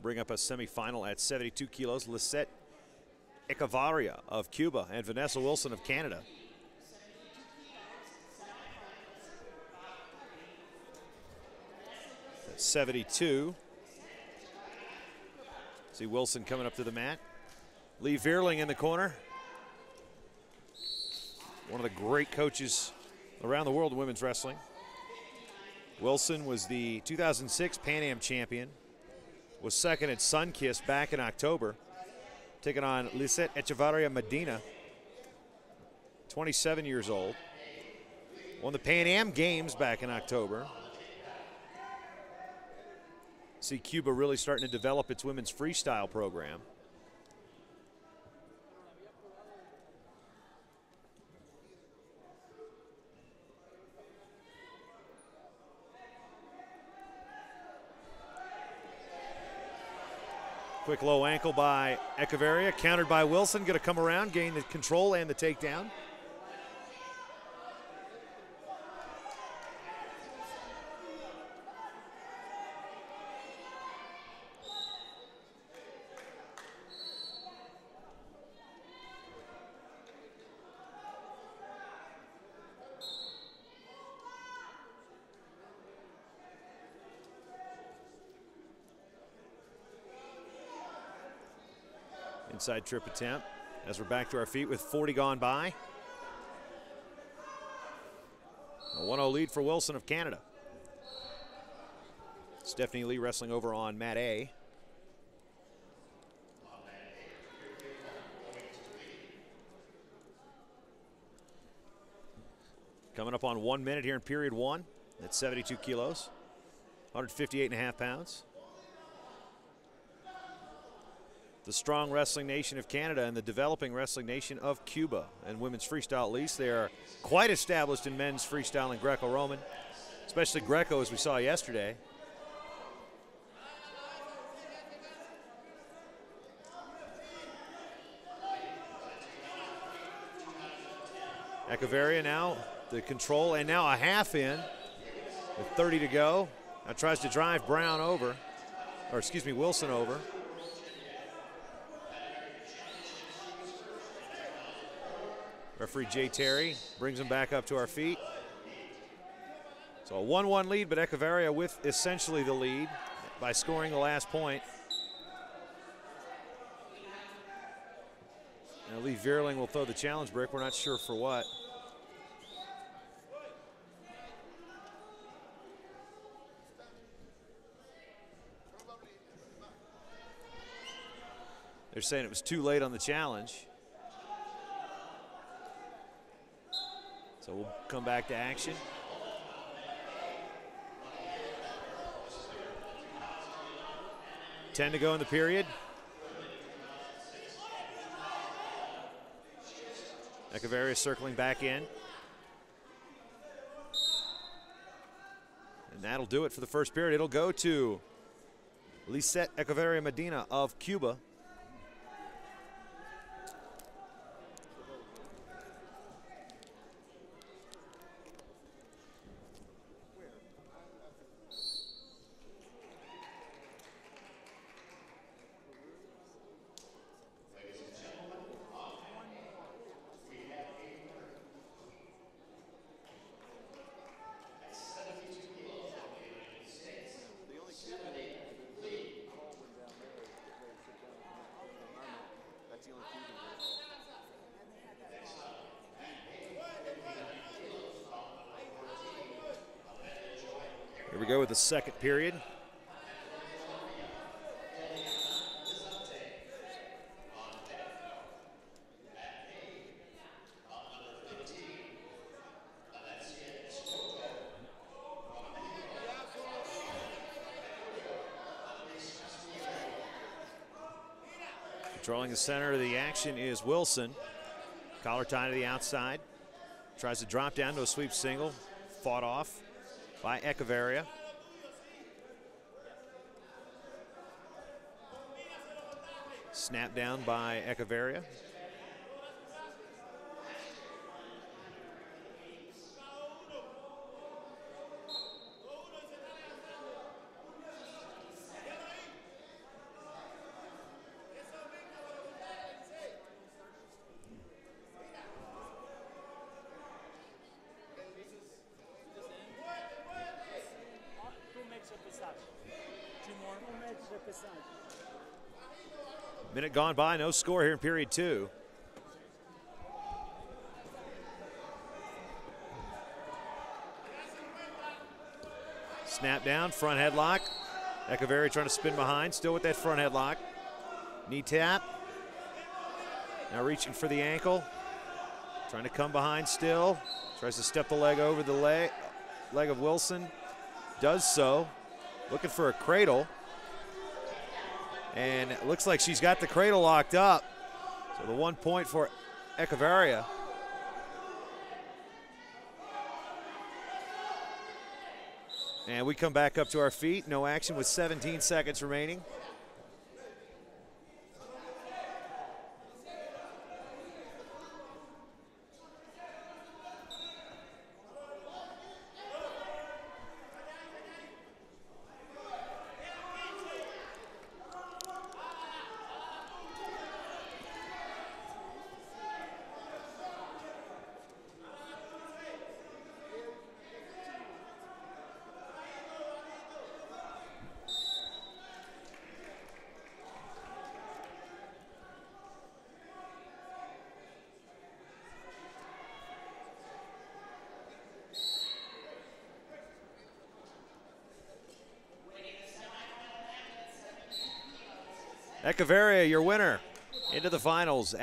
bring up a semifinal at 72 kilos. Lisset Echavarria of Cuba and Vanessa Wilson of Canada. At 72. See Wilson coming up to the mat. Lee Veerling in the corner. One of the great coaches around the world in women's wrestling. Wilson was the 2006 Pan Am champion. Was second at Sunkist back in October. Taking on Lisset Echavarria Medina. 27 years old. Won the Pan Am Games back in October. See Cuba really starting to develop its women's freestyle program. Quick low ankle by Echavarria, countered by Wilson. Going to come around, gain the control and the takedown. Inside trip attempt as we're back to our feet with 40 gone by. A 1-0 lead for Wilson of Canada. Stephanie Lee wrestling over on mat A. Coming up on 1 minute here in period one at 72 kilos, 158.5 pounds. The strong wrestling nation of Canada and the developing wrestling nation of Cuba. And women's freestyle, at least, they are quite established in men's freestyle and Greco-Roman, especially Greco, as we saw yesterday. Echavarria now, the control, and now a half in with 30 to go. Now tries to drive Brown over, or excuse me, Wilson over. Referee Jay Terry brings him back up to our feet. So a 1-1 lead, but Echavarria with essentially the lead by scoring the last point. Now Lee Veerling will throw the challenge brick. We're not sure for what. They're saying it was too late on the challenge. So we'll come back to action. Ten to go in the period. Echavarria circling back in. And that'll do it for the first period. It'll go to Lisset Echavarria Medina of Cuba. Here we go with the second period. Controlling the center of the action is Wilson. Collar tie to the outside. Tries to drop down to a sweep single. Fought off by Echavarria. Snap down by Echavarria. Minute gone by, no score here in period 2. Snap down, front headlock. Echavarria trying to spin behind, still with that front headlock. Knee tap. Now reaching for the ankle. Trying to come behind still. Tries to step the leg over the leg of Wilson. Does so. Looking for a cradle. And it looks like she's got the cradle locked up. So the 1 point for Echavarria. And we come back up to our feet. No action with 17 seconds remaining. Echavarria, your winner, into the finals.